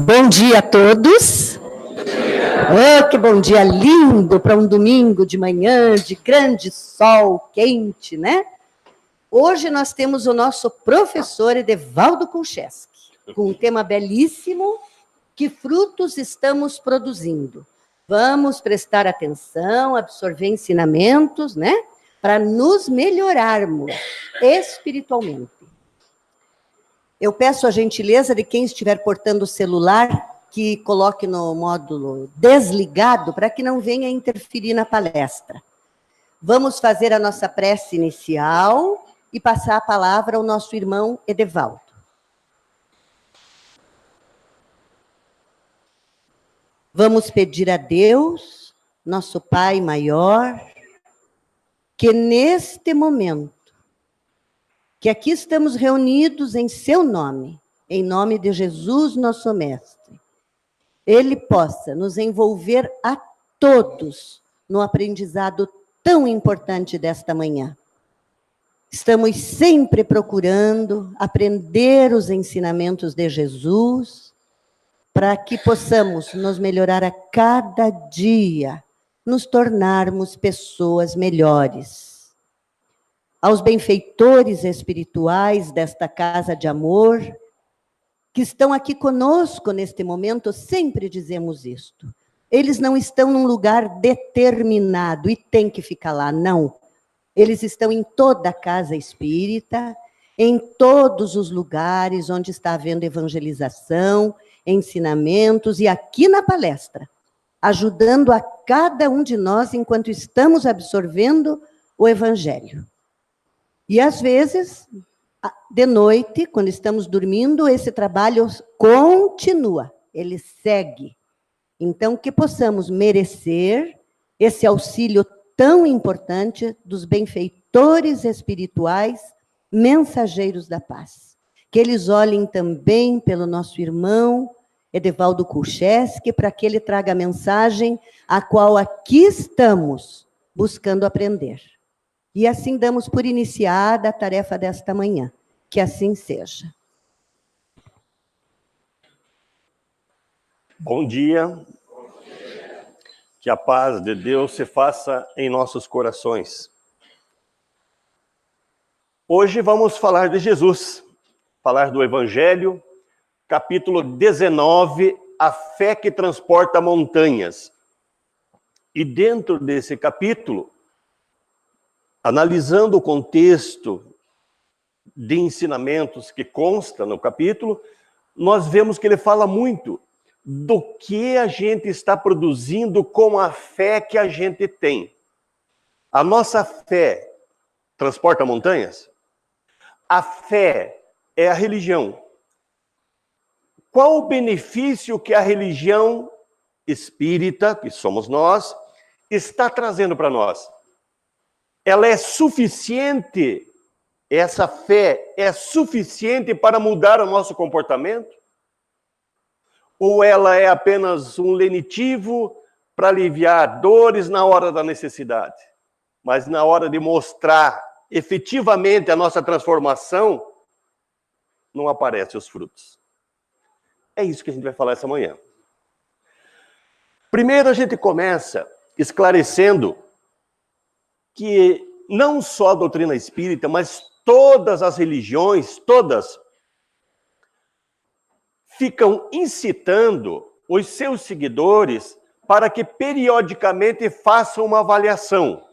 Bom dia a todos. Oh, que bom dia lindo para um domingo de manhã, de grande sol, quente, né? Hoje nós temos o nosso professor Edevaldo Kulcheski, com um tema belíssimo, que frutos estamos produzindo. Vamos prestar atenção, absorver ensinamentos, né? Para nos melhorarmos espiritualmente. Eu peço a gentileza de quem estiver portando o celular que coloque no módulo desligado para que não venha interferir na palestra. Vamos fazer a nossa prece inicial e passar a palavra ao nosso irmão Edevaldo. Vamos pedir a Deus, nosso Pai maior, que neste momento, que aqui estamos reunidos em seu nome, em nome de Jesus, nosso Mestre, Ele possa nos envolver a todos no aprendizado tão importante desta manhã. Estamos sempre procurando aprender os ensinamentos de Jesus, para que possamos nos melhorar a cada dia, nos tornarmos pessoas melhores. Aos benfeitores espirituais desta casa de amor, que estão aqui conosco neste momento, sempre dizemos isto. Eles não estão num lugar determinado e tem que ficar lá, não. Eles estão em toda a casa espírita, em todos os lugares onde está havendo evangelização, ensinamentos e aqui na palestra, ajudando a cada um de nós enquanto estamos absorvendo o Evangelho. E às vezes, de noite, quando estamos dormindo, esse trabalho continua, ele segue. Então, que possamos merecer esse auxílio tão importante dos benfeitores espirituais, mensageiros da paz. Que eles olhem também pelo nosso irmão Edevaldo Kulcheski, para que ele traga a mensagem a qual aqui estamos buscando aprender. E assim damos por iniciada a tarefa desta manhã. Que assim seja. Bom dia. Que a paz de Deus se faça em nossos corações. Hoje vamos falar de Jesus, falar do Evangelho, capítulo 19, a fé que transporta montanhas. E dentro desse capítulo, analisando o contexto de ensinamentos que consta no capítulo, nós vemos que ele fala muito do que a gente está produzindo com a fé que a gente tem. A nossa fé transporta montanhas? A fé é a religião. Qual o benefício que a religião espírita, que somos nós, está trazendo para nós? Ela é suficiente, essa fé é suficiente para mudar o nosso comportamento? Ou ela é apenas um lenitivo para aliviar dores na hora da necessidade? Mas na hora de mostrar efetivamente a nossa transformação, não aparecem os frutos. É isso que a gente vai falar essa manhã. Primeiro a gente começa esclarecendo que não só a doutrina espírita, mas todas as religiões, todas, ficam incitando os seus seguidores para que periodicamente façam uma avaliação.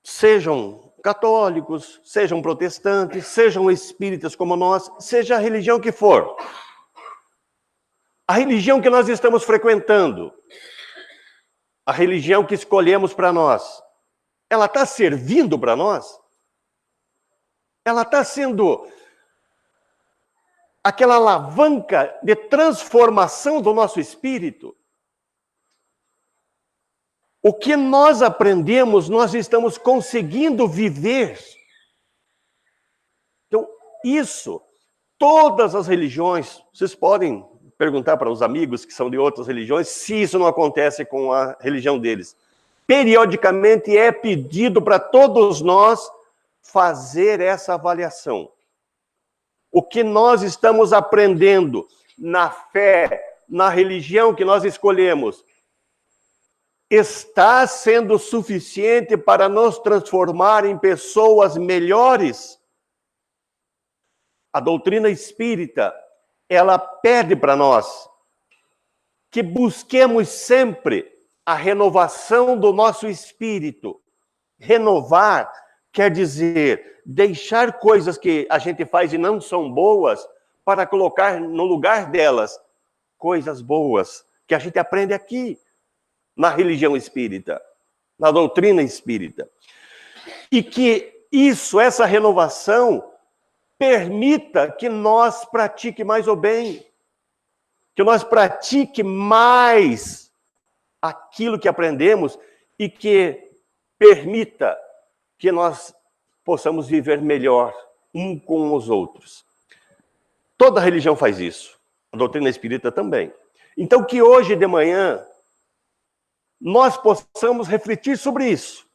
Sejam católicos, sejam protestantes, sejam espíritas como nós, seja a religião que for. A religião que nós estamos frequentando, a religião que escolhemos para nós, ela está servindo para nós? Ela está sendo aquela alavanca de transformação do nosso espírito? O que nós aprendemos, nós estamos conseguindo viver. Então, isso, todas as religiões, vocês podem perguntar para os amigos que são de outras religiões, se isso não acontece com a religião deles. Periodicamente é pedido para todos nós fazer essa avaliação. O que nós estamos aprendendo na fé, na religião que nós escolhemos, está sendo suficiente para nos transformar em pessoas melhores? A doutrina espírita, ela pede para nós que busquemos sempre a renovação do nosso espírito. Renovar quer dizer deixar coisas que a gente faz e não são boas para colocar no lugar delas coisas boas que a gente aprende aqui na religião espírita, na doutrina espírita. E que essa renovação, permita que nós pratique mais o bem, que nós pratique mais aquilo que aprendemos e que permita que nós possamos viver melhor um com os outros. Toda religião faz isso, a doutrina espírita também. Então, que hoje de manhã nós possamos refletir sobre isso.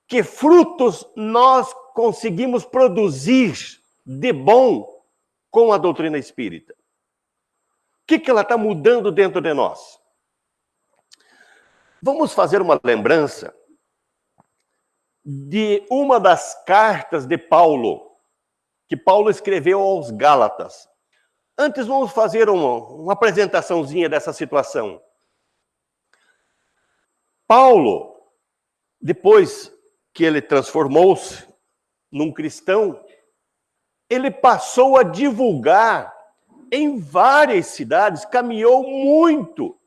Que frutos nós conseguimos produzir de bom com a doutrina espírita? O que ela está mudando dentro de nós? Vamos fazer uma lembrança de uma das cartas de Paulo, que Paulo escreveu aos Gálatas. Antes, vamos fazer uma apresentaçãozinha dessa situação. Paulo, depois que ele transformou-se num cristão, ele passou a divulgar em várias cidades, caminhou muito,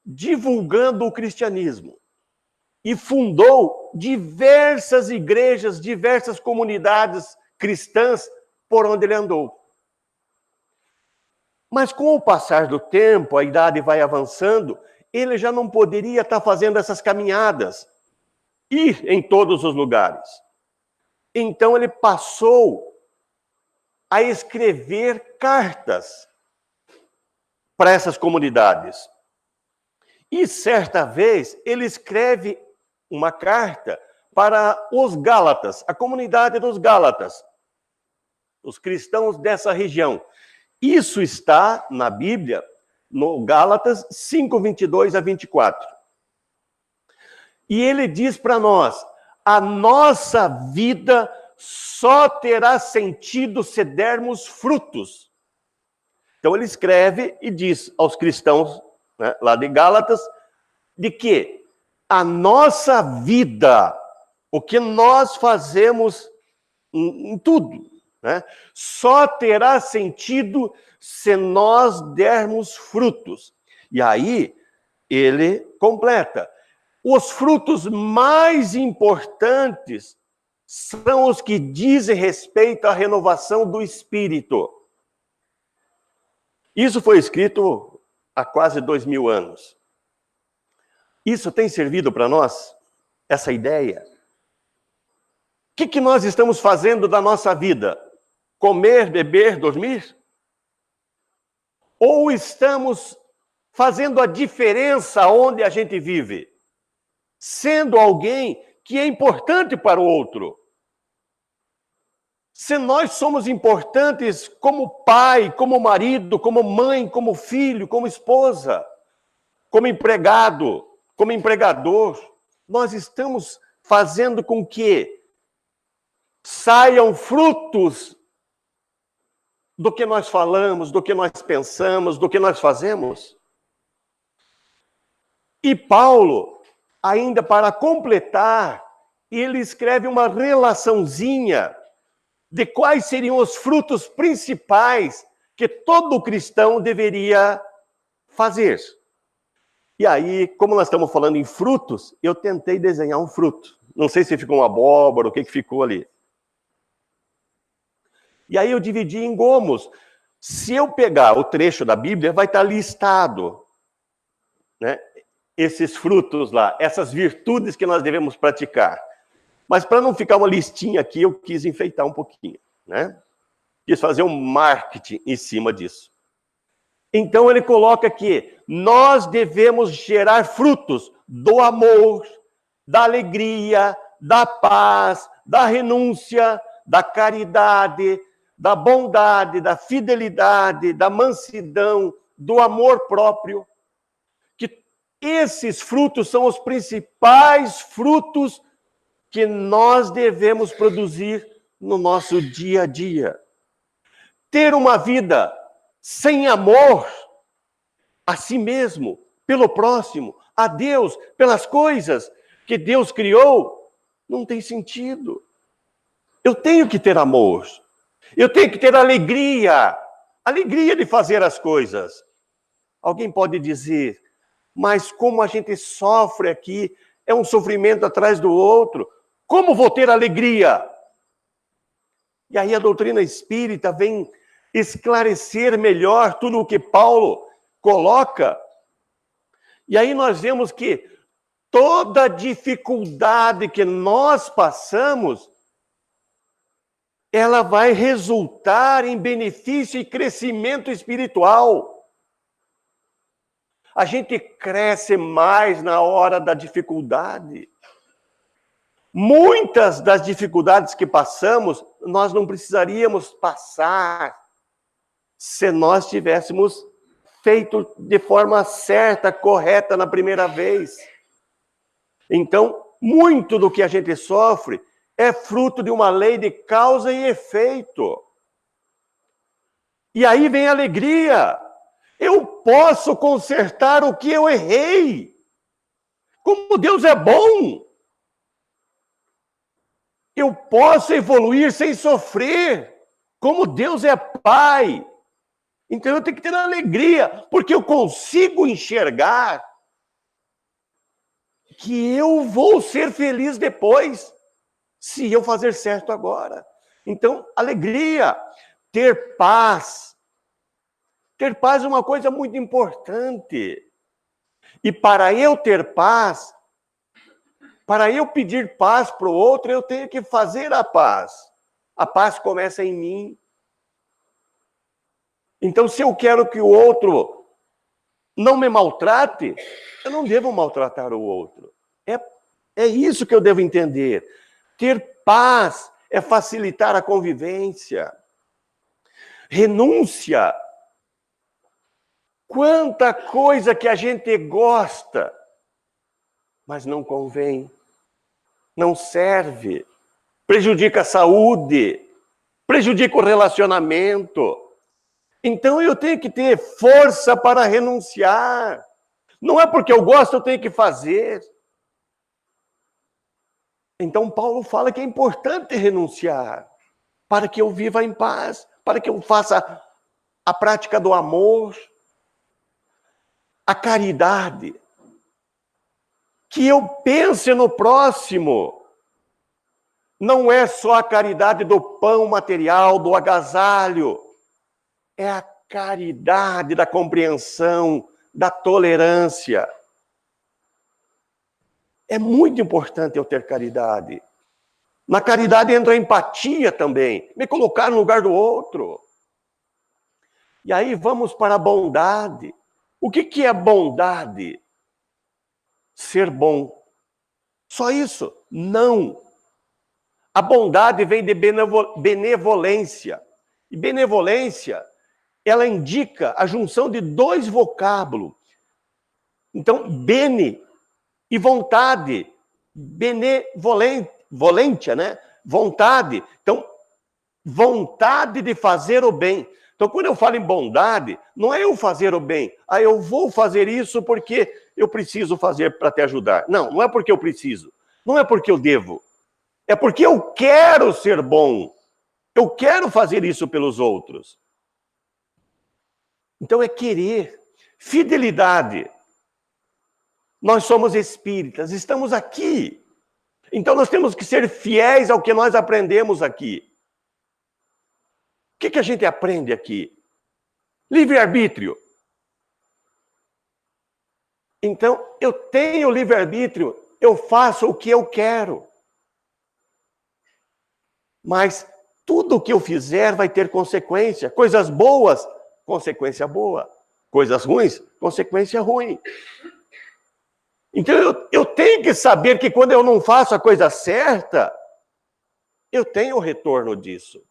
divulgando o cristianismo. E fundou diversas igrejas, diversas comunidades cristãs por onde ele andou. Mas com o passar do tempo, a idade vai avançando, ele já não poderia estar fazendo essas caminhadas, ir em todos os lugares. Então ele passou a escrever cartas para essas comunidades. E certa vez ele escreve uma carta para os Gálatas, a comunidade dos Gálatas, os cristãos dessa região. Isso está na Bíblia, no Gálatas 5, 22 a 24. E ele diz para nós, a nossa vida só terá sentido se dermos frutos. Então ele escreve e diz aos cristãos, né, lá de Gálatas, de que a nossa vida, o que nós fazemos em tudo, né, só terá sentido se nós dermos frutos. E aí ele completa. Os frutos mais importantes são os que dizem respeito à renovação do espírito. Isso foi escrito há quase 2000 anos. Isso tem servido para nós? Essa ideia? O que nós estamos fazendo da nossa vida? Comer, beber, dormir? Ou estamos fazendo a diferença onde a gente vive? Sendo alguém que é importante para o outro. Se nós somos importantes como pai, como marido, como mãe, como filho, como esposa, como empregado, como empregador, nós estamos fazendo com que saiam frutos do que nós falamos, do que nós pensamos, do que nós fazemos. E Paulo, ainda para completar, ele escreve uma relaçãozinha de quais seriam os frutos principais que todo cristão deveria fazer. E aí, como nós estamos falando em frutos, eu tentei desenhar um fruto. Não sei se ficou uma abóbora, o que ficou ali. E aí eu dividi em gomos. Se eu pegar o trecho da Bíblia, vai estar listado, né, esses frutos lá, essas virtudes que nós devemos praticar. Mas para não ficar uma listinha aqui, eu quis enfeitar um pouquinho, né? Quis fazer um marketing em cima disso. Então ele coloca que nós devemos gerar frutos do amor, da alegria, da paz, da renúncia, da caridade, da bondade, da fidelidade, da mansidão, do amor próprio. Que esses frutos são os principais frutos que nós devemos produzir no nosso dia a dia. Ter uma vida sem amor a si mesmo, pelo próximo, a Deus, pelas coisas que Deus criou, não tem sentido. Eu tenho que ter amor. Eu tenho que ter alegria de fazer as coisas. Alguém pode dizer, mas como a gente sofre aqui, é um sofrimento atrás do outro, como vou ter alegria? E aí a doutrina espírita vem esclarecer melhor tudo o que Paulo coloca. E aí nós vemos que toda dificuldade que nós passamos, ela vai resultar em benefício e crescimento espiritual. A gente cresce mais na hora da dificuldade. Muitas das dificuldades que passamos, nós não precisaríamos passar se nós tivéssemos feito de forma certa, correta na primeira vez. Então, muito do que a gente sofre é fruto de uma lei de causa e efeito. E aí vem a alegria. Eu posso consertar o que eu errei. Como Deus é bom. Eu posso evoluir sem sofrer. Como Deus é Pai. Então eu tenho que ter alegria, porque eu consigo enxergar que eu vou ser feliz depois, se eu fazer certo agora. Então, alegria, ter paz. Ter paz é uma coisa muito importante. E para eu ter paz, para eu pedir paz para o outro, eu tenho que fazer a paz. A paz começa em mim. Então, se eu quero que o outro não me maltrate, eu não devo maltratar o outro. É isso que eu devo entender. Ter paz é facilitar a convivência. Renúncia. Quanta coisa que a gente gosta, mas não convém, não serve, prejudica a saúde, prejudica o relacionamento. Então eu tenho que ter força para renunciar. Não é porque eu gosto, eu tenho que fazer. Então Paulo fala que é importante renunciar, para que eu viva em paz, para que eu faça a prática do amor, a caridade, que eu pense no próximo. Não é só a caridade do pão material, do agasalho, é a caridade da compreensão, da tolerância. É muito importante eu ter caridade. Na caridade entra a empatia também, me colocar no lugar do outro. E aí vamos para a bondade. O que é bondade? Ser bom. Só isso? Não. A bondade vem de benevolência. E benevolência, ela indica a junção de dois vocábulos. Então, bene e vontade. Benevolência, né? Vontade. Então, vontade de fazer o bem. Então, quando eu falo em bondade, não é eu fazer o bem. Ah, eu vou fazer isso porque eu preciso fazer para te ajudar. Não, não é porque eu preciso. Não é porque eu devo. É porque eu quero ser bom. Eu quero fazer isso pelos outros. Então, é querer. Fidelidade. Nós somos espíritas, estamos aqui. Então, nós temos que ser fiéis ao que nós aprendemos aqui. O que a gente aprende aqui? Livre-arbítrio. Então, eu tenho livre-arbítrio, eu faço o que eu quero. Mas tudo o que eu fizer vai ter consequência. Coisas boas, consequência boa. Coisas ruins, consequência ruim. Então eu tenho que saber que quando eu não faço a coisa certa, eu tenho o retorno disso.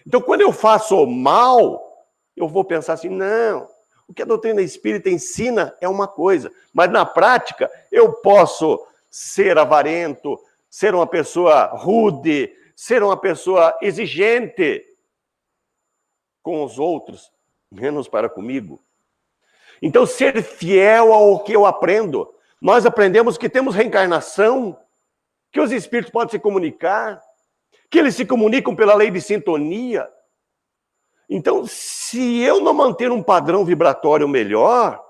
Então, quando eu faço o mal, eu vou pensar assim, não, o que a doutrina espírita ensina é uma coisa, mas na prática eu posso ser avarento, ser uma pessoa rude, ser uma pessoa exigente com os outros, menos para comigo. Então, ser fiel ao que eu aprendo. Nós aprendemos que temos reencarnação, que os espíritos podem se comunicar, que eles se comunicam pela lei de sintonia. Então, se eu não manter um padrão vibratório melhor,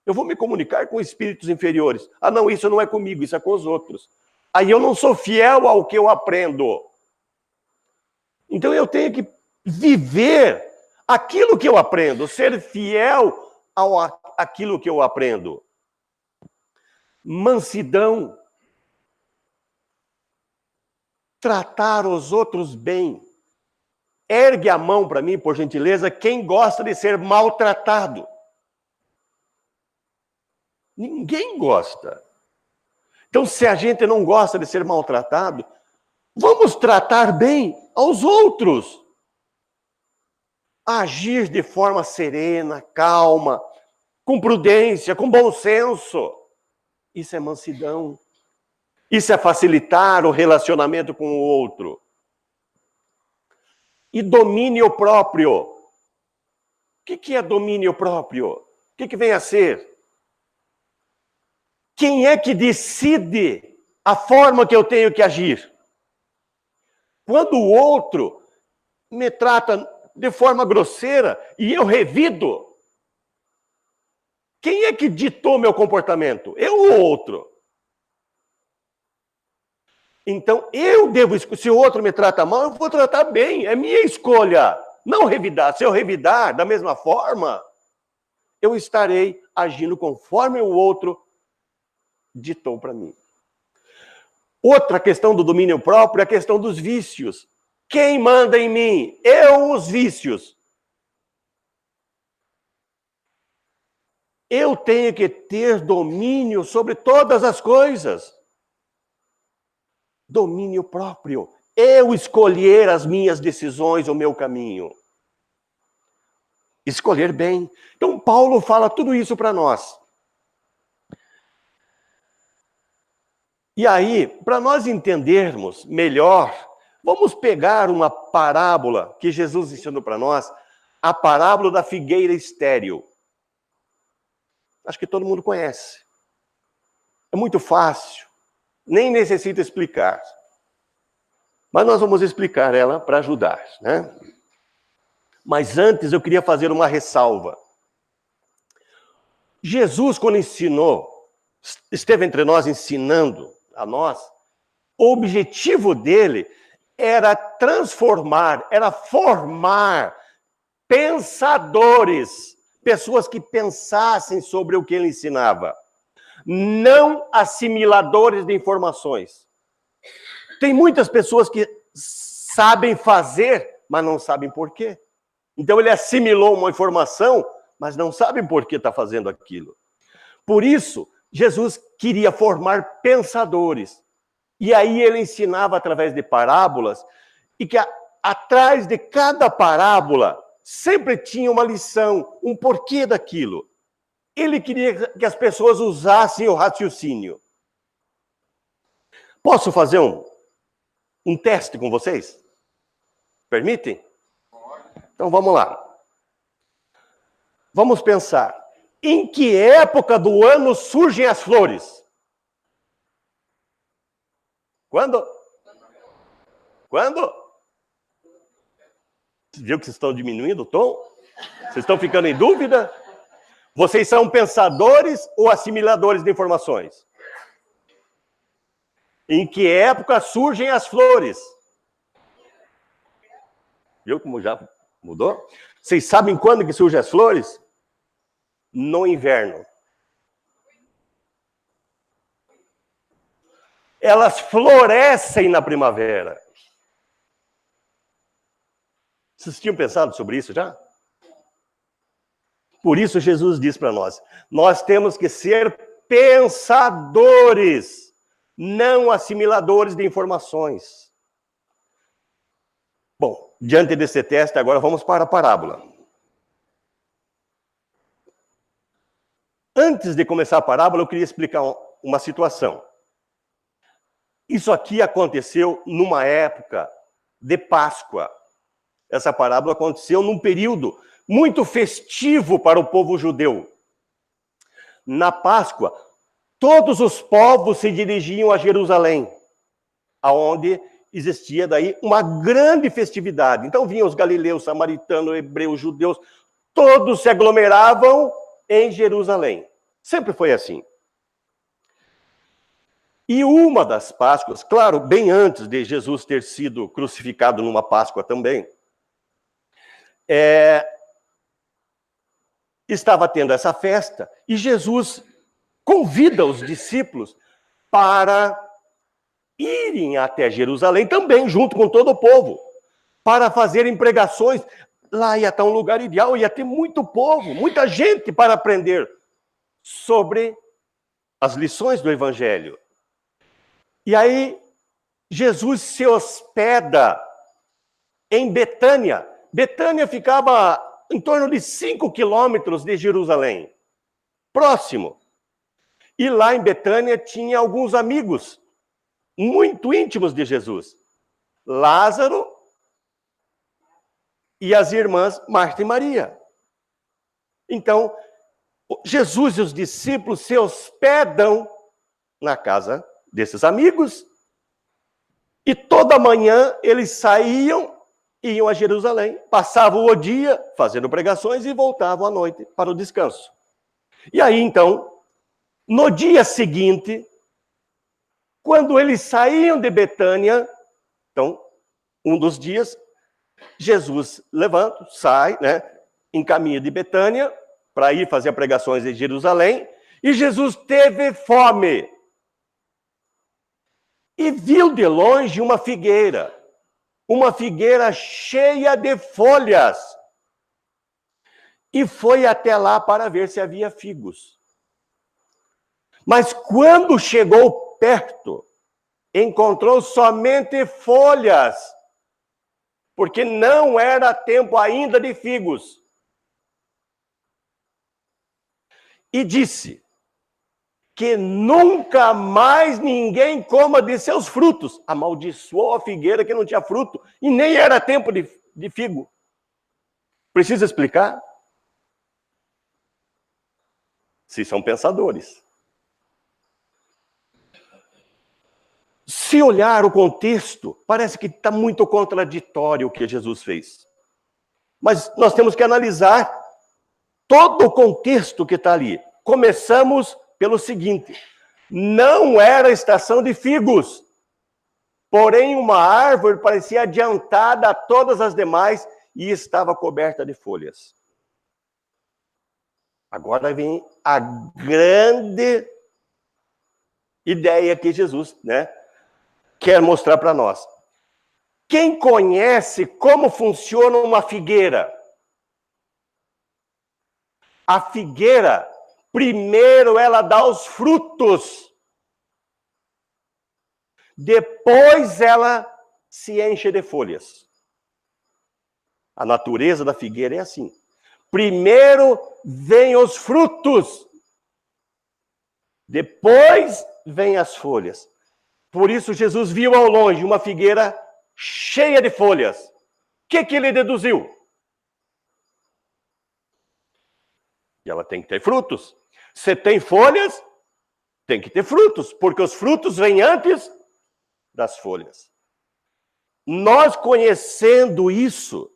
eu vou me comunicar com espíritos inferiores. Ah, não, isso não é comigo, isso é com os outros. Aí eu não sou fiel ao que eu aprendo. Então, eu tenho que viver aquilo que eu aprendo, ser fiel àquilo que eu aprendo. Mansidão. Tratar os outros bem. Ergue a mão para mim, por gentileza, quem gosta de ser maltratado. Ninguém gosta. Então, se a gente não gosta de ser maltratado, vamos tratar bem aos outros. Agir de forma serena, calma, com prudência, com bom senso. Isso é mansidão. Isso é facilitar o relacionamento com o outro. E domínio próprio. O que é domínio próprio? O que vem a ser? Quem é que decide a forma que eu tenho que agir? Quando o outro me trata de forma grosseira e eu revido, quem é que ditou meu comportamento? Eu ou outro? Então, eu devo, se o outro me trata mal, eu vou tratar bem, é minha escolha. Não revidar. Se eu revidar da mesma forma, eu estarei agindo conforme o outro ditou para mim. Outra questão do domínio próprio é a questão dos vícios. Quem manda em mim? Eu, os vícios. Eu tenho que ter domínio sobre todas as coisas. Domínio próprio. Eu escolher as minhas decisões, o meu caminho. Escolher bem. Então, Paulo fala tudo isso para nós. E aí, para nós entendermos melhor, vamos pegar uma parábola que Jesus ensinou para nós, a parábola da figueira estéril. Acho que todo mundo conhece. É muito fácil, nem necessita explicar. Mas nós vamos explicar ela para ajudar, né? Mas antes eu queria fazer uma ressalva. Jesus, quando esteve entre nós ensinando a nós, o objetivo dele era transformar, era formar pensadores, pessoas que pensassem sobre o que ele ensinava, não assimiladores de informações. Tem muitas pessoas que sabem fazer, mas não sabem por quê. Então ele assimilou uma informação, mas não sabe por que está fazendo aquilo. Por isso, Jesus queria formar pensadores. E aí ele ensinava através de parábolas, e que atrás de cada parábola sempre tinha uma lição, um porquê daquilo. Ele queria que as pessoas usassem o raciocínio. Posso fazer um teste com vocês? Permitem? Então vamos lá. Vamos pensar. Em que época do ano surgem as flores? Quando? Quando? Viu que vocês estão diminuindo o tom? Vocês estão ficando em dúvida? Vocês são pensadores ou assimiladores de informações? Em que época surgem as flores? Viu como já mudou? Vocês sabem quando que surgem as flores? No inverno. Elas florescem na primavera. Vocês tinham pensado sobre isso já? Por isso Jesus diz para nós, nós temos que ser pensadores, não assimiladores de informações. Bom, diante desse teste, agora vamos para a parábola. Antes de começar a parábola, eu queria explicar uma situação. Isso aqui aconteceu numa época de Páscoa. Essa parábola aconteceu num período muito festivo para o povo judeu. Na Páscoa, todos os povos se dirigiam a Jerusalém, aonde existia daí uma grande festividade. Então vinham os galileus, samaritanos, hebreus, judeus, todos se aglomeravam em Jerusalém. Sempre foi assim. E uma das Páscoas, claro, bem antes de Jesus ter sido crucificado numa Páscoa também, estava tendo essa festa e Jesus convida os discípulos para irem até Jerusalém também, junto com todo o povo, para fazerem pregações. Lá ia estar um lugar ideal, ia ter muito povo, muita gente para aprender sobre as lições do Evangelho. E aí, Jesus se hospeda em Betânia. Betânia ficava em torno de 5 quilômetros de Jerusalém, próximo. E lá em Betânia tinha alguns amigos muito íntimos de Jesus. Lázaro e as irmãs Marta e Maria. Então, Jesus e os discípulos se hospedam na casa desses amigos e toda manhã eles saíam e iam a Jerusalém, passavam o dia fazendo pregações e voltavam à noite para o descanso. E aí, então, no dia seguinte, quando eles saíam de Betânia, então, um dos dias, Jesus levanta, sai, encaminha de Betânia para ir fazer pregações em Jerusalém, e Jesus teve fome. E viu de longe uma figueira cheia de folhas. E foi até lá para ver se havia figos. Mas quando chegou perto, encontrou somente folhas, porque não era tempo ainda de figos. E disse que nunca mais ninguém coma de seus frutos. Amaldiçoou a figueira que não tinha fruto e nem era tempo de figo. Precisa explicar? Se são pensadores. Se olhar o contexto, parece que está muito contraditório o que Jesus fez. Mas nós temos que analisar todo o contexto que está ali. Começamos pelo seguinte: não era estação de figos, porém uma árvore parecia adiantada a todas as demais e estava coberta de folhas. Agora vem a grande ideia que Jesus, quer mostrar para nós. Quem conhece como funciona uma figueira? A figueira, primeiro ela dá os frutos. Depois ela se enche de folhas. A natureza da figueira é assim. Primeiro vem os frutos. Depois vem as folhas. Por isso Jesus viu ao longe uma figueira cheia de folhas. O que ele deduziu? E ela tem que ter frutos. Se tem folhas, tem que ter frutos, porque os frutos vêm antes das folhas. Nós conhecendo isso,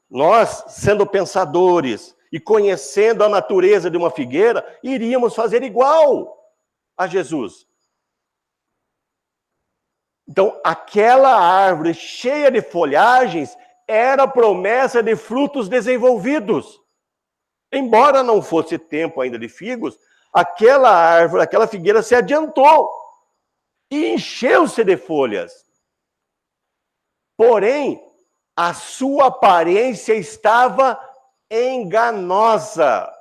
nós sendo pensadores e conhecendo a natureza de uma figueira, iríamos fazer igual a Jesus. Então, aquela árvore cheia de folhagens era a promessa de frutos desenvolvidos. Embora não fosse tempo ainda de figos, aquela árvore, aquela figueira se adiantou e encheu-se de folhas. Porém, a sua aparência estava enganosa.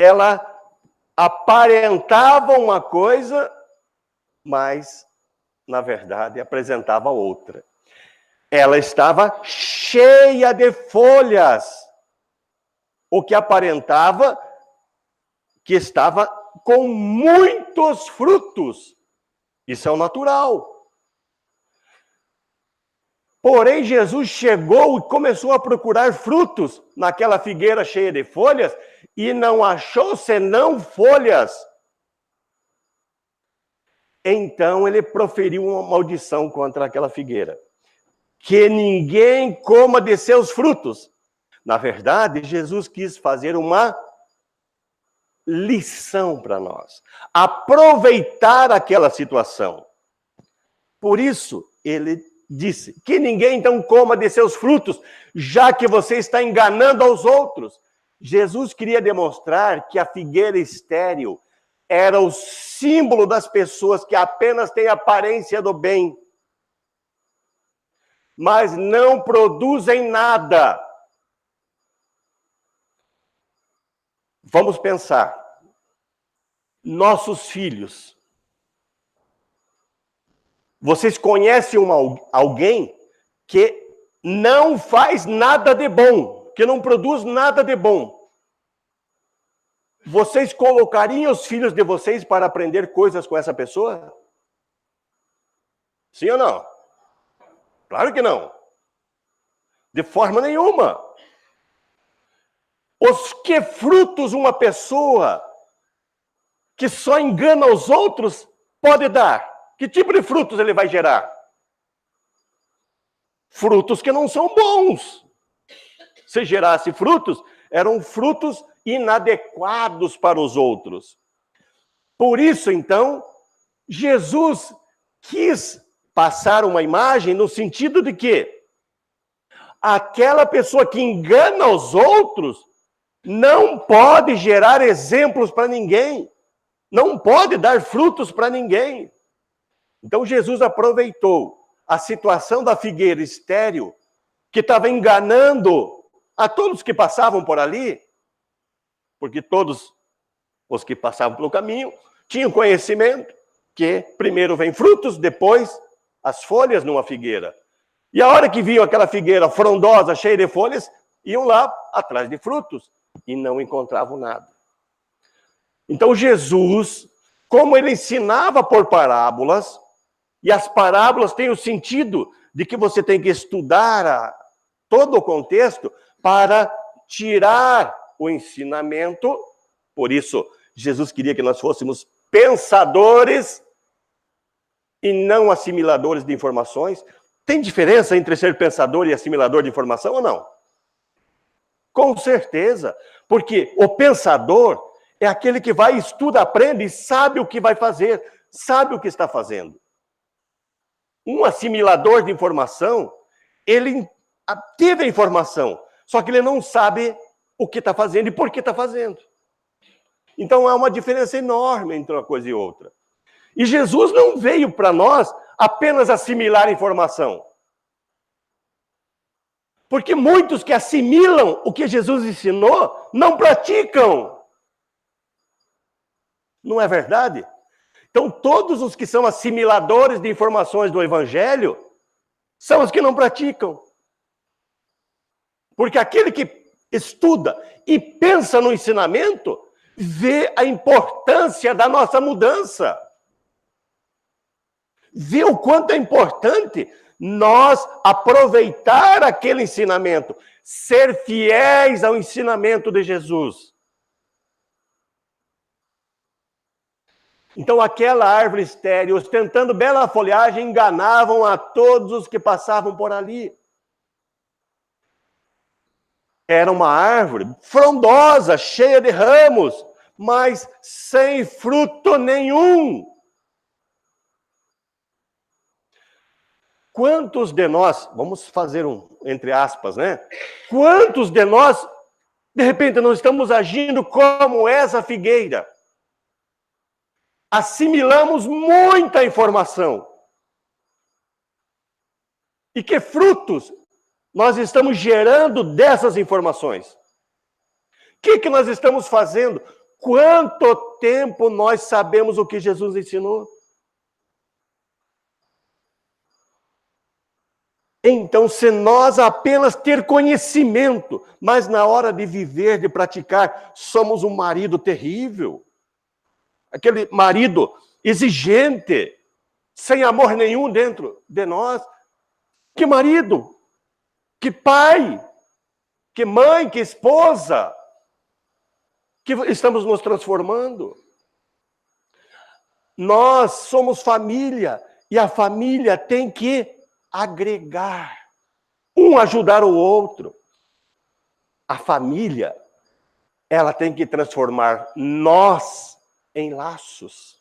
ela aparentava uma coisa, mas, na verdade, apresentava outra. Ela estava cheia de folhas, o que aparentava que estava com muitos frutos. Isso é o natural. Porém, Jesus chegou e começou a procurar frutos naquela figueira cheia de folhas e não achou senão folhas. Então ele proferiu uma maldição contra aquela figueira. Que ninguém coma de seus frutos. Na verdade, Jesus quis fazer uma lição para nós. Aproveitar aquela situação. Por isso, ele disse que ninguém então coma de seus frutos, já que você está enganando aos outros. Jesus queria demonstrar que a figueira estéril era o símbolo das pessoas que apenas têm aparência do bem, mas não produzem nada. Vamos pensar. Nossos filhos. Vocês conhecem alguém que não faz nada de bom, que não produz nada de bom? Vocês colocariam os filhos de vocês para aprender coisas com essa pessoa? Sim ou não? Claro que não. De forma nenhuma. Os que frutos uma pessoa que só engana os outros pode dar? Que tipo de frutos ele vai gerar? Frutos que não são bons. Se gerasse frutos, eram frutos inadequados para os outros. Por isso, então, Jesus quis passar uma imagem no sentido de que aquela pessoa que engana os outros não pode gerar exemplos para ninguém, não pode dar frutos para ninguém. Então Jesus aproveitou a situação da figueira estéril, que estava enganando a todos que passavam por ali, porque todos os que passavam pelo caminho tinham conhecimento que primeiro vem frutos, depois as folhas numa figueira. E a hora que viam aquela figueira frondosa, cheia de folhas, iam lá atrás de frutos e não encontravam nada. Então Jesus, como ele ensinava por parábolas, e as parábolas têm o sentido de que você tem que estudar todo o contexto para tirar o ensinamento. Por isso, Jesus queria que nós fôssemos pensadores e não assimiladores de informações. Tem diferença entre ser pensador e assimilador de informação ou não? Com certeza, porque o pensador é aquele que vai, estuda, aprende e sabe o que vai fazer, sabe o que está fazendo. Um assimilador de informação, ele teve a informação, só que ele não sabe o que está fazendo e por que está fazendo. Então há uma diferença enorme entre uma coisa e outra. E Jesus não veio para nós apenas assimilar informação. Porque muitos que assimilam o que Jesus ensinou, não praticam. Não é verdade? Então, todos os que são assimiladores de informações do Evangelho são os que não praticam. Porque aquele que estuda e pensa no ensinamento, vê a importância da nossa mudança. Vê o quanto é importante nós aproveitar aquele ensinamento, ser fiéis ao ensinamento de Jesus. Então, aquela árvore estéril, ostentando bela folhagem, enganavam a todos os que passavam por ali. Era uma árvore frondosa, cheia de ramos, mas sem fruto nenhum. Quantos de nós, vamos fazer entre aspas, né? Quantos de nós, de repente, não estamos agindo como essa figueira? Assimilamos muita informação. E que frutos nós estamos gerando dessas informações? O que nós estamos fazendo quanto tempo nós sabemos o que Jesus ensinou? Então, se nós apenas ter conhecimento, mas na hora de viver, de praticar, somos um marido terrível, aquele marido exigente, sem amor nenhum dentro de nós, que marido, que pai, que mãe, que esposa, que estamos nos transformando. Nós somos família, e a família tem que agregar, um ajudar o outro. A família, ela tem que transformar nós em laços.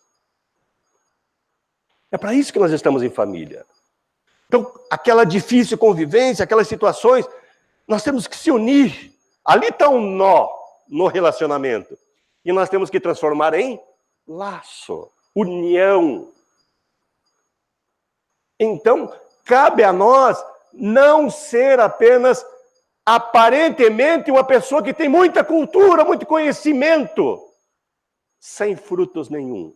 É para isso que nós estamos em família. Então, aquela difícil convivência, aquelas situações, nós temos que se unir. Ali está um nó no relacionamento. E nós temos que transformar em laço, união. Então, cabe a nós não ser apenas, aparentemente, uma pessoa que tem muita cultura, muito conhecimento, sem frutos nenhum.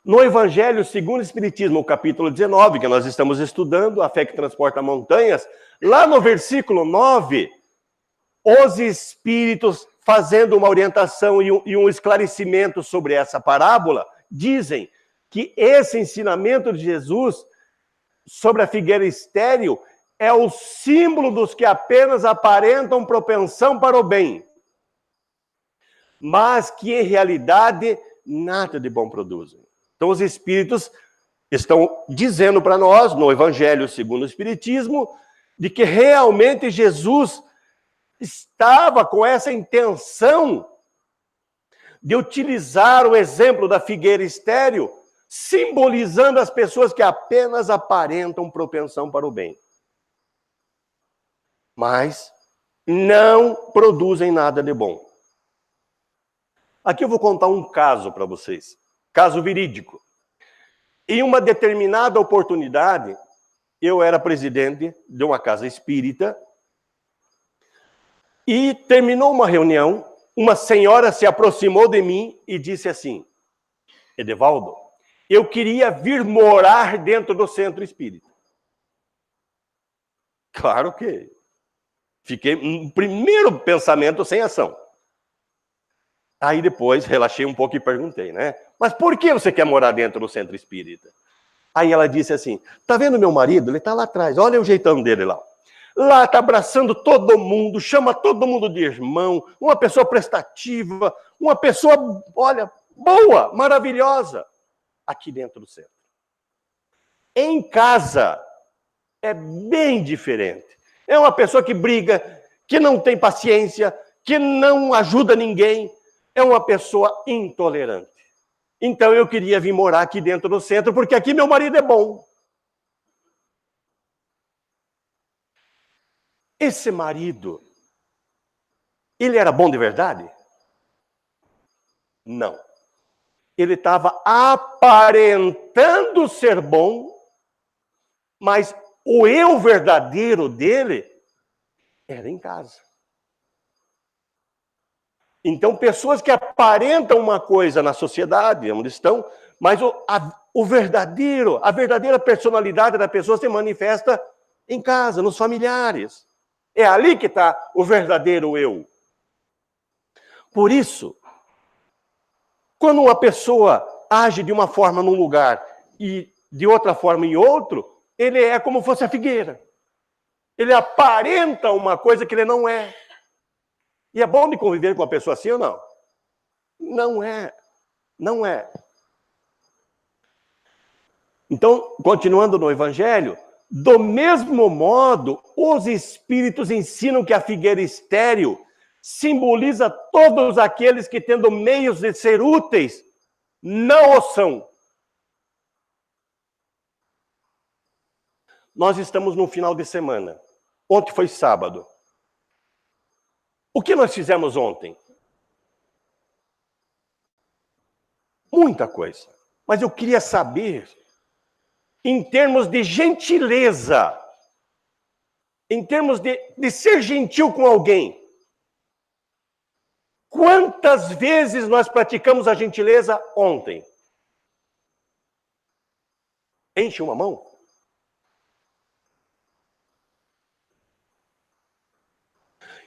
No Evangelho segundo o Espiritismo, capítulo 19, que nós estamos estudando, a fé que transporta montanhas, lá no versículo 9, os Espíritos, fazendo uma orientação e um esclarecimento sobre essa parábola, dizem que esse ensinamento de Jesus sobre a figueira estéril é o símbolo dos que apenas aparentam propensão para o bem, mas que em realidade nada de bom produzem. Então os Espíritos estão dizendo para nós, no Evangelho segundo o Espiritismo, de que realmente Jesus estava com essa intenção de utilizar o exemplo da figueira estéril, simbolizando as pessoas que apenas aparentam propensão para o bem, mas não produzem nada de bom. Aqui eu vou contar um caso para vocês, caso verídico. Em uma determinada oportunidade, eu era presidente de uma casa espírita e terminou uma reunião, uma senhora se aproximou de mim e disse assim: Edevaldo, eu queria vir morar dentro do centro espírita. Claro que fiquei um primeiro pensamento sem ação. Aí depois relaxei um pouco e perguntei, né? Mas por que você quer morar dentro do centro espírita? Aí ela disse assim: tá vendo meu marido? Ele tá lá atrás, olha o jeitão dele lá. Lá tá abraçando todo mundo, chama todo mundo de irmão, uma pessoa prestativa, uma pessoa, olha, boa, maravilhosa. Aqui dentro do centro. Em casa, é bem diferente. É uma pessoa que briga, que não tem paciência, que não ajuda ninguém. É uma pessoa intolerante. Então eu queria vir morar aqui dentro do centro, porque aqui meu marido é bom. Esse marido, ele era bom de verdade? Não. Ele estava aparentando ser bom, mas o eu verdadeiro dele era em casa. Então, pessoas que aparentam uma coisa na sociedade, onde estão, mas o verdadeiro, a verdadeira personalidade da pessoa se manifesta em casa, nos familiares. É ali que está o verdadeiro eu. Por isso, quando uma pessoa age de uma forma num lugar e de outra forma em outro, ele é como fosse a figueira. Ele aparenta uma coisa que ele não é. E é bom de conviver com uma pessoa assim ou não? Não é. Não é. Então, continuando no Evangelho, do mesmo modo, os Espíritos ensinam que a figueira estéril simboliza todos aqueles que, tendo meios de ser úteis, não o são. Nós estamos no final de semana. Ontem foi sábado. O que nós fizemos ontem? Muita coisa. Mas eu queria saber, em termos de gentileza, em termos de ser gentil com alguém, Quantas vezes nós praticamos a gentileza ontem? Enche uma mão?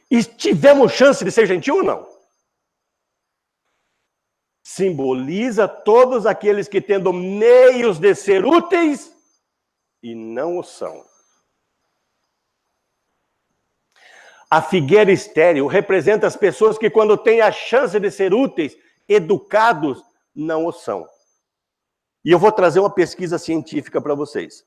E tivemos chance de ser gentil ou não? Simboliza todos aqueles que tendo meios de ser úteis e não o são. A figueira estéril representa as pessoas que, quando têm a chance de ser úteis, educados, não o são. E eu vou trazer uma pesquisa científica para vocês.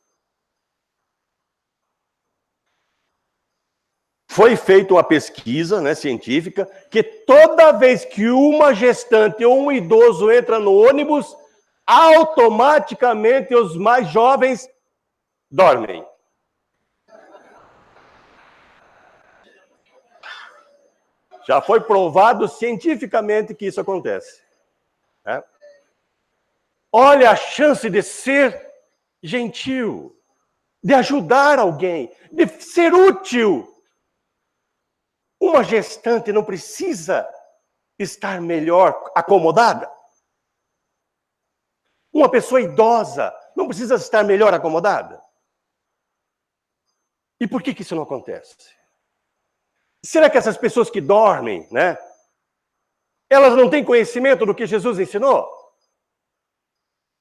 Foi feita uma pesquisa, né, científica, que toda vez que uma gestante ou um idoso entra no ônibus, automaticamente os mais jovens dormem. Já foi provado cientificamente que isso acontece. Né? Olha a chance de ser gentil, de ajudar alguém, de ser útil. Uma gestante não precisa estar melhor acomodada. Uma pessoa idosa não precisa estar melhor acomodada. E por que isso não acontece? Será que essas pessoas que dormem, né? Elas não têm conhecimento do que Jesus ensinou?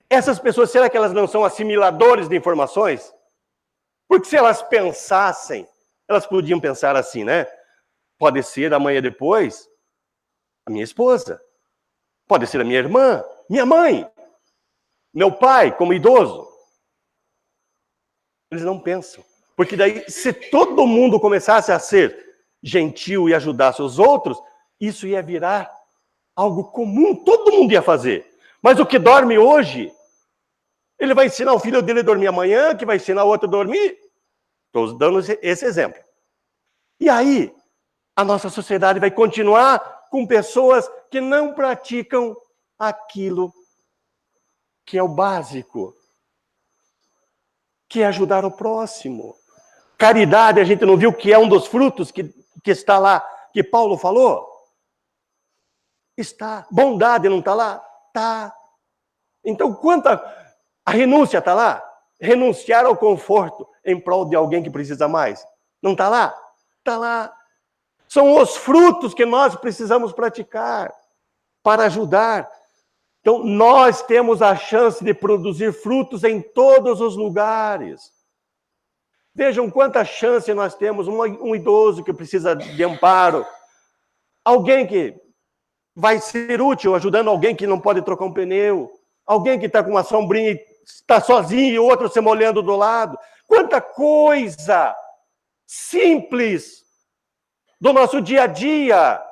Essas pessoas, será que elas não são assimiladores de informações? Porque se elas pensassem, elas podiam pensar assim, né? Pode ser amanhã depois a minha esposa. Pode ser a minha irmã, minha mãe, meu pai, como idoso. Eles não pensam. Porque daí, se todo mundo começasse a ser gentil e ajudasse os outros, isso ia virar algo comum, todo mundo ia fazer. Mas o que dorme hoje, ele vai ensinar o filho dele a dormir amanhã, que vai ensinar o outro a dormir. Estou dando esse exemplo. E aí, a nossa sociedade vai continuar com pessoas que não praticam aquilo que é o básico, que é ajudar o próximo. Caridade, a gente não viu que é um dos frutos que está lá, que Paulo falou? Está. Bondade não está lá? Está. Então, a renúncia está lá? Renunciar ao conforto em prol de alguém que precisa mais. Não está lá? Está lá. São os frutos que nós precisamos praticar para ajudar. Então, nós temos a chance de produzir frutos em todos os lugares. Vejam quanta chance nós temos. Um idoso que precisa de amparo. Alguém que vai ser útil ajudando alguém que não pode trocar um pneu. Alguém que está com uma sombrinha e está sozinho e o outro se molhando do lado. Quanta coisa simples do nosso dia a dia.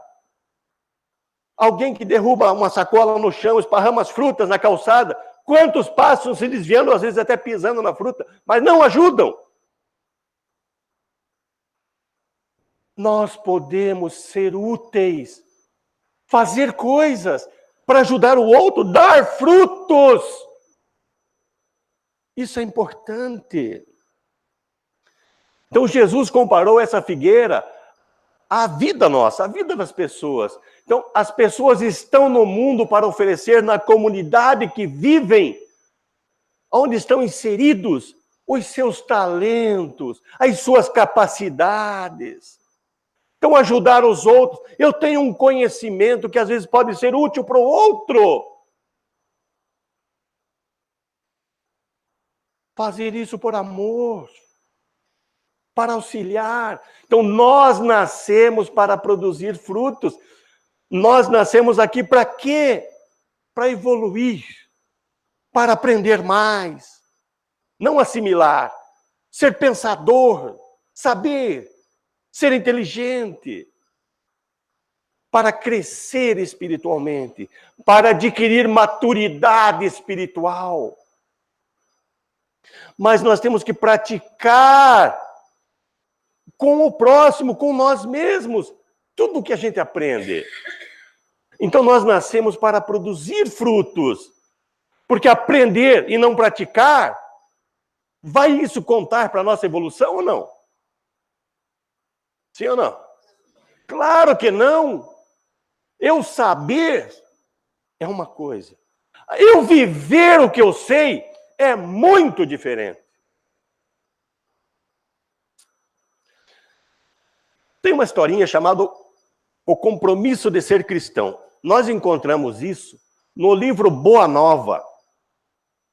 Alguém que derruba uma sacola no chão, esparrama as frutas na calçada. Quantos passam se desviando, às vezes até pisando na fruta, mas não ajudam. Nós podemos ser úteis, fazer coisas para ajudar o outro, dar frutos. Isso é importante. Então Jesus comparou essa figueira à vida nossa, à vida das pessoas. Então, as pessoas estão no mundo para oferecer na comunidade que vivem, onde estão inseridos, os seus talentos, as suas capacidades. Então, ajudar os outros. Eu tenho um conhecimento que às vezes pode ser útil para o outro. Fazer isso por amor, para auxiliar. Então, nós nascemos para produzir frutos. Nós nascemos aqui para quê? Para evoluir, para aprender mais, não assimilar, ser pensador, saber, ser inteligente, para crescer espiritualmente, para adquirir maturidade espiritual. Mas nós temos que praticar com o próximo, com nós mesmos, tudo o que a gente aprende. Então nós nascemos para produzir frutos. Porque aprender e não praticar, vai isso contar para a nossa evolução ou não? Sim ou não? Claro que não. Eu saber é uma coisa. Eu viver o que eu sei é muito diferente. Tem uma historinha chamada O Compromisso de Ser Cristão. Nós encontramos isso no livro Boa Nova,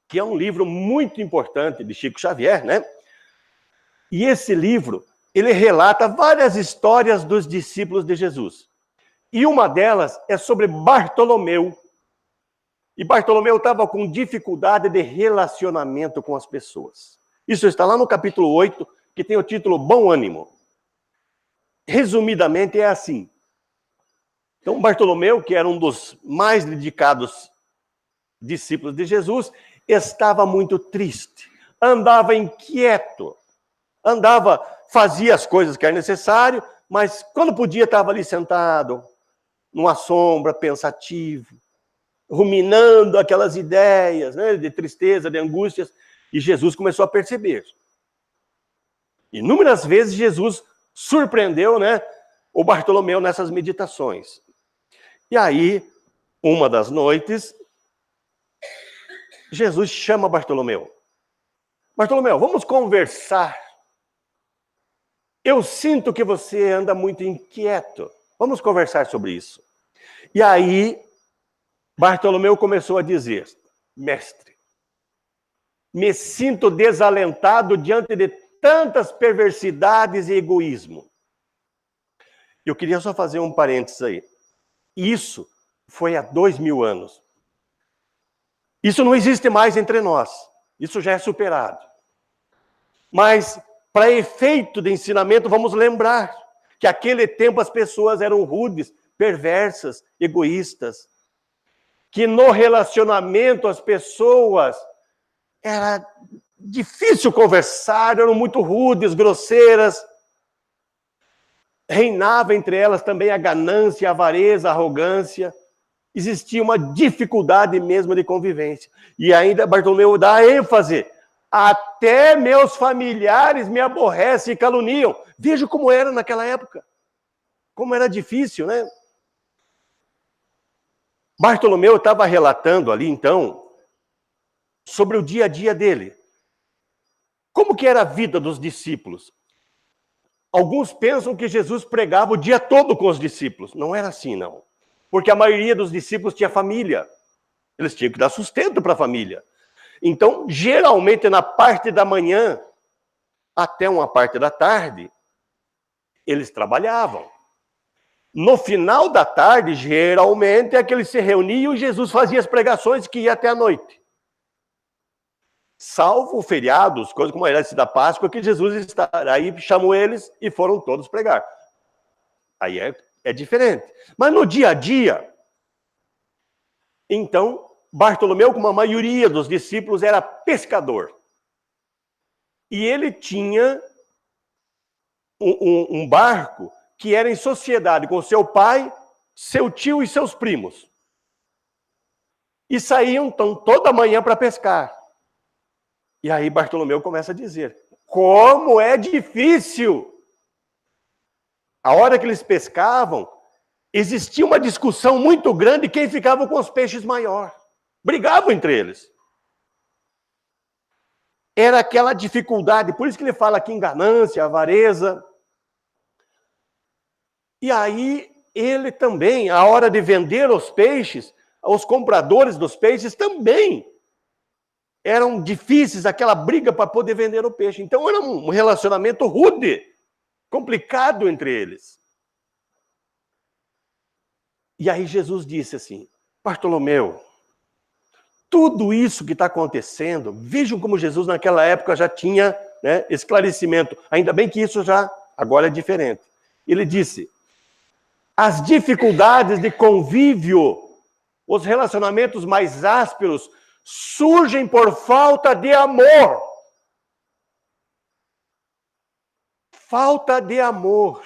que é um livro muito importante de Chico Xavier, né? E esse livro, ele relata várias histórias dos discípulos de Jesus. E uma delas é sobre Bartolomeu. E Bartolomeu estava com dificuldade de relacionamento com as pessoas. Isso está lá no capítulo 8, que tem o título Bom Ânimo. Resumidamente é assim. Então Bartolomeu, que era um dos mais dedicados discípulos de Jesus, estava muito triste, andava inquieto, fazia as coisas que era necessário, mas quando podia estava ali sentado, numa sombra, pensativo, ruminando aquelas ideias, né, de tristeza, de angústias, e Jesus começou a perceber. Inúmeras vezes Jesus surpreendeu, né, o Bartolomeu nessas meditações. E aí, uma das noites, Jesus chama Bartolomeu. Bartolomeu, vamos conversar. Eu sinto que você anda muito inquieto. Vamos conversar sobre isso. E aí, Bartolomeu começou a dizer: mestre, me sinto desalentado diante de tantas perversidades e egoísmo. Eu queria só fazer um parênteses aí. Isso foi há 2000 anos. Isso não existe mais entre nós. Isso já é superado. Mas, para efeito de ensinamento, vamos lembrar que naquele tempo as pessoas eram rudes, perversas, egoístas. Que no relacionamento as pessoas era difícil conversar, eram muito rudes, grosseiras. Reinava entre elas também a ganância, a avareza, a arrogância. Existia uma dificuldade mesmo de convivência. E ainda Bartolomeu dá ênfase. Até meus familiares me aborrecem e caluniam. Veja como era naquela época. Como era difícil, né? Bartolomeu estava relatando ali, então, sobre o dia a dia dele. Como que era a vida dos discípulos? Alguns pensam que Jesus pregava o dia todo com os discípulos. Não era assim, não. Porque a maioria dos discípulos tinha família. Eles tinham que dar sustento para a família. Então, geralmente, na parte da manhã, até uma parte da tarde, eles trabalhavam. No final da tarde, geralmente, é que eles se reuniam e Jesus fazia as pregações que ia até a noite. Salvo feriados, coisas como a herança da Páscoa, que Jesus está aí, chamou eles e foram todos pregar. Aí é diferente. Mas no dia a dia, então, Bartolomeu, como a maioria dos discípulos, era pescador. E ele tinha um barco que era em sociedade com seu pai, seu tio e seus primos. E saíam, então, toda manhã para pescar. E aí Bartolomeu começa a dizer, como é difícil! A hora que eles pescavam, existia uma discussão muito grande quem ficava com os peixes maior. Brigavam entre eles. Era aquela dificuldade, por isso que ele fala aqui em ganância, avareza. E aí ele também, a hora de vender os peixes, os compradores dos peixes também eram difíceis, aquela briga para poder vender o peixe. Então era um relacionamento rude, complicado entre eles. E aí Jesus disse assim, Bartolomeu, tudo isso que está acontecendo, vejam como Jesus naquela época já tinha, né, esclarecimento. Ainda bem que isso já agora é diferente. Ele disse, as dificuldades de convívio, os relacionamentos mais ásperos, surgem por falta de amor. Falta de amor.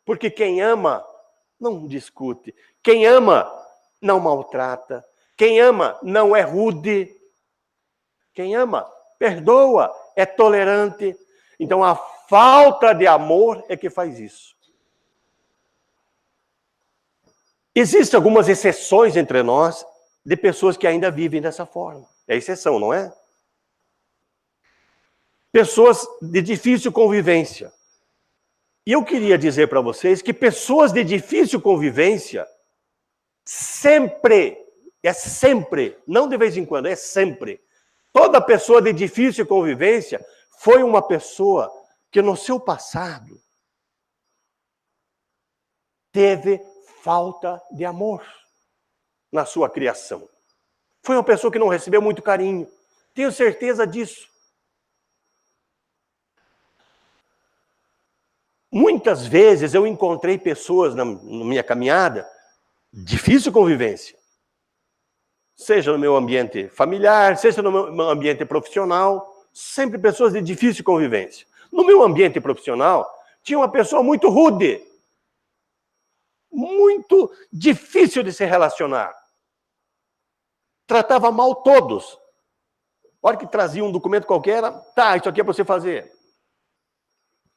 Porque quem ama não discute. Quem ama não maltrata. Quem ama não é rude. Quem ama perdoa, é tolerante. Então a falta de amor é que faz isso. Existem algumas exceções entre nós de pessoas que ainda vivem dessa forma. É exceção, não é? Pessoas de difícil convivência. E eu queria dizer para vocês que pessoas de difícil convivência sempre, não de vez em quando, é sempre. Toda pessoa de difícil convivência foi uma pessoa que no seu passado teve falta de amor na sua criação. Foi uma pessoa que não recebeu muito carinho. Tenho certeza disso. Muitas vezes eu encontrei pessoas na minha caminhada, difícil convivência. Seja no meu ambiente familiar, seja no meu ambiente profissional, sempre pessoas de difícil convivência. No meu ambiente profissional, tinha uma pessoa muito rude, muito difícil de se relacionar. Tratava mal todos. A hora que trazia um documento qualquer, tá, isso aqui é para você fazer.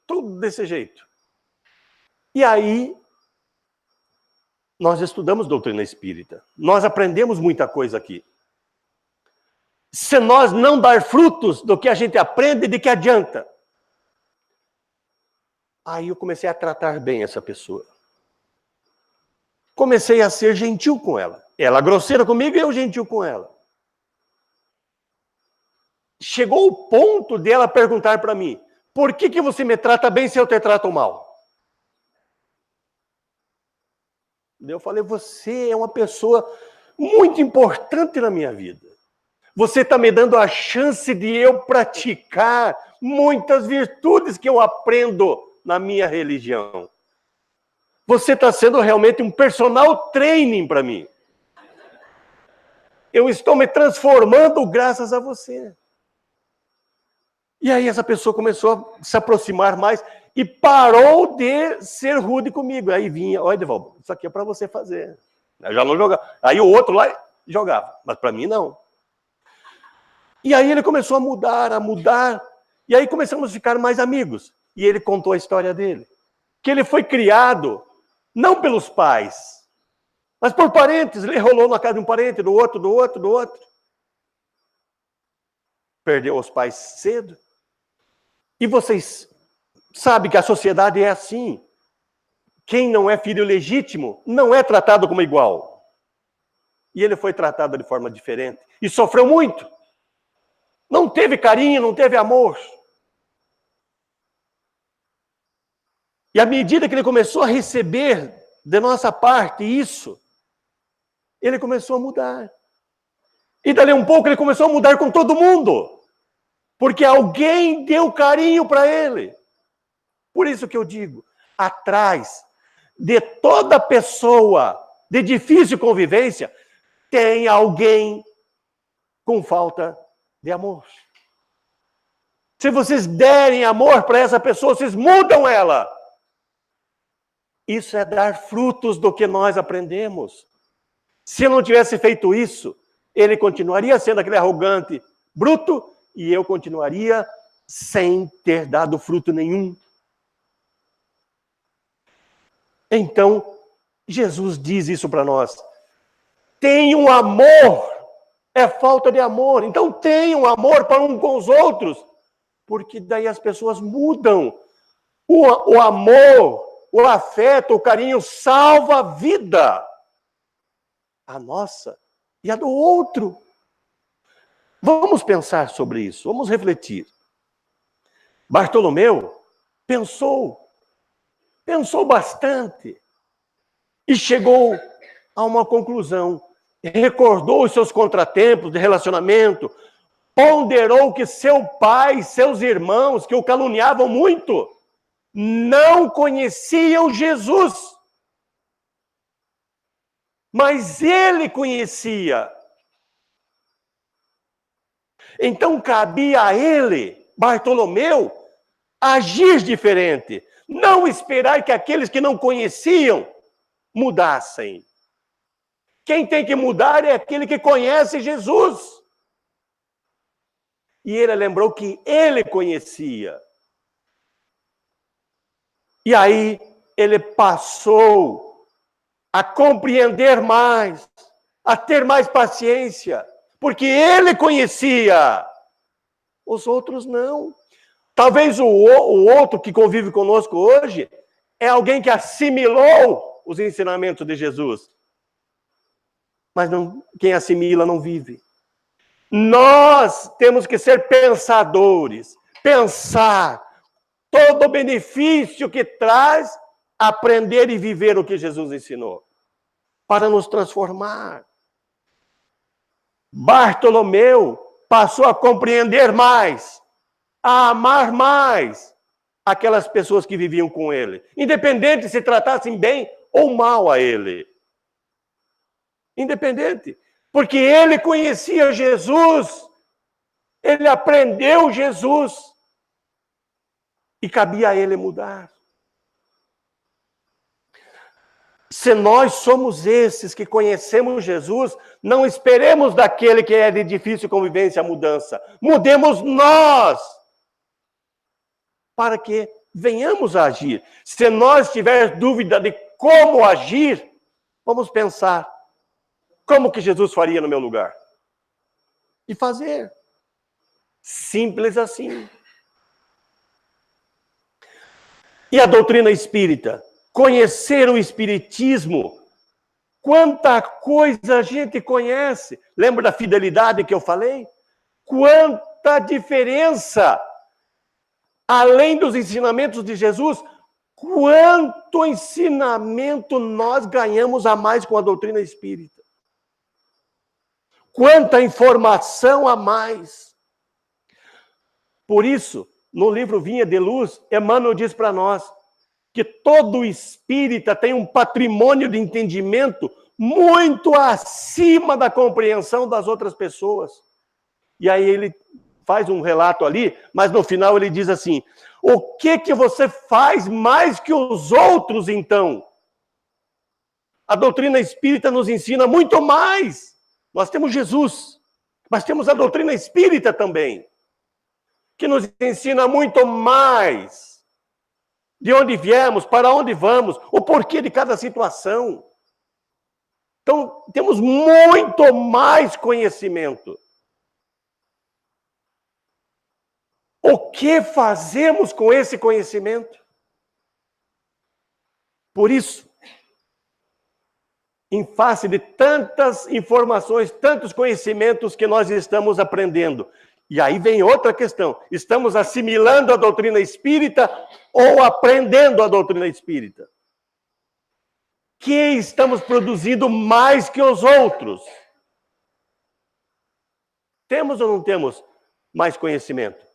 Tudo desse jeito. E aí, nós estudamos doutrina espírita. Nós aprendemos muita coisa aqui. Se nós não dar frutos do que a gente aprende, de que adianta? Aí eu comecei a tratar bem essa pessoa. Comecei a ser gentil com ela. Ela grosseira comigo e eu gentil com ela. Chegou o ponto dela perguntar para mim: por que você me trata bem se eu te trato mal? Eu falei: você é uma pessoa muito importante na minha vida. Você está me dando a chance de eu praticar muitas virtudes que eu aprendo na minha religião. Você está sendo realmente um personal training para mim. Eu estou me transformando graças a você. E aí essa pessoa começou a se aproximar mais e parou de ser rude comigo. Aí vinha: olha, Edevaldo, isso aqui é para você fazer. Eu já não jogava. Aí o outro lá jogava, mas para mim não. E aí ele começou a mudar. E aí começamos a ficar mais amigos. E ele contou a história dele. Que ele foi criado não pelos pais, mas por parentes. Ele rolou na casa de um parente, do outro. Perdeu os pais cedo. E vocês sabem que a sociedade é assim. Quem não é filho legítimo não é tratado como igual. E ele foi tratado de forma diferente. E sofreu muito. Não teve carinho, não teve amor. E à medida que ele começou a receber de nossa parte isso, ele começou a mudar. E dali um pouco ele começou a mudar com todo mundo. Porque alguém deu carinho para ele. Por isso que eu digo, atrás de toda pessoa de difícil convivência, tem alguém com falta de amor. Se vocês derem amor para essa pessoa, vocês mudam ela. Isso é dar frutos do que nós aprendemos. Se eu não tivesse feito isso, ele continuaria sendo aquele arrogante, bruto, e eu continuaria sem ter dado fruto nenhum. Então, Jesus diz isso para nós. Tenham amor, é falta de amor. Então tenham amor para uns com os outros, porque daí as pessoas mudam. O amor, o afeto, o carinho salva a vida. A nossa e a do outro. Vamos pensar sobre isso, vamos refletir. Bartolomeu pensou bastante e chegou a uma conclusão. Recordou os seus contratempos de relacionamento, ponderou que seu pai, seus irmãos, que o caluniavam muito, não conheciam Jesus. Mas ele conhecia. Então cabia a ele, Bartolomeu, agir diferente. Não esperar que aqueles que não conheciam mudassem. Quem tem que mudar é aquele que conhece Jesus. E ele lembrou que ele conhecia. E aí ele passou a compreender mais, a ter mais paciência, porque ele conhecia, os outros não. Talvez o outro que convive conosco hoje é alguém que assimilou os ensinamentos de Jesus. Mas não, quem assimila não vive. Nós temos que ser pensadores, pensar todo o benefício que traz aprender e viver o que Jesus ensinou, para nos transformar. Bartolomeu passou a compreender mais, a amar mais aquelas pessoas que viviam com ele, independente se tratassem bem ou mal a ele. Independente, porque ele conhecia Jesus, ele aprendeu Jesus, e cabia a ele mudar. Se nós somos esses que conhecemos Jesus, não esperemos daquele que é de difícil convivência a mudança. Mudemos nós, para que venhamos a agir. Se nós tivermos dúvida de como agir, vamos pensar, como que Jesus faria no meu lugar? E fazer. Simples assim. E a doutrina espírita? Conhecer o espiritismo. Quanta coisa a gente conhece. Lembra da fidelidade que eu falei? Quanta diferença. Além dos ensinamentos de Jesus, quanto ensinamento nós ganhamos a mais com a doutrina espírita. Quanta informação a mais. Por isso, no livro Vinha de Luz, Emmanuel diz para nós que todo espírita tem um patrimônio de entendimento muito acima da compreensão das outras pessoas. E aí ele faz um relato ali, mas no final ele diz assim: o que você faz mais que os outros, então? A doutrina espírita nos ensina muito mais. Nós temos Jesus, mas temos a doutrina espírita também, que nos ensina muito mais de onde viemos, para onde vamos, o porquê de cada situação. Então, temos muito mais conhecimento. O que fazemos com esse conhecimento? Por isso, em face de tantas informações, tantos conhecimentos que nós estamos aprendendo. E aí vem outra questão. Estamos assimilando a doutrina espírita ou aprendendo a doutrina espírita? Que estamos produzindo mais que os outros? Temos ou não temos mais conhecimento?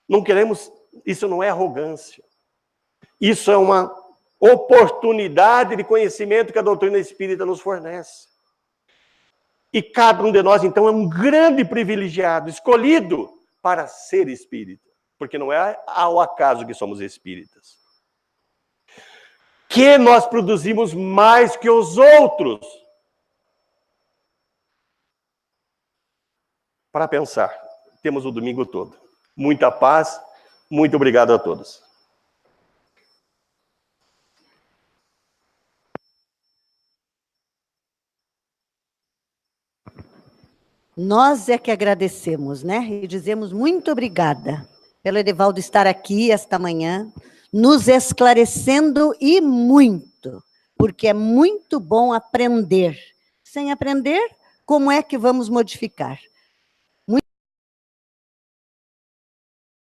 Não queremos, isso não é arrogância. Isso é uma oportunidade de conhecimento que a doutrina espírita nos fornece. E cada um de nós, então, é um grande privilegiado, escolhido para ser espírita. Porque não é ao acaso que somos espíritas. Que nós produzimos mais que os outros. Para pensar, temos o domingo todo. Muita paz, muito obrigado a todos. Nós é que agradecemos, né? E dizemos muito obrigada pelo Edevaldo estar aqui esta manhã, nos esclarecendo e muito, porque é muito bom aprender. Sem aprender, como é que vamos modificar?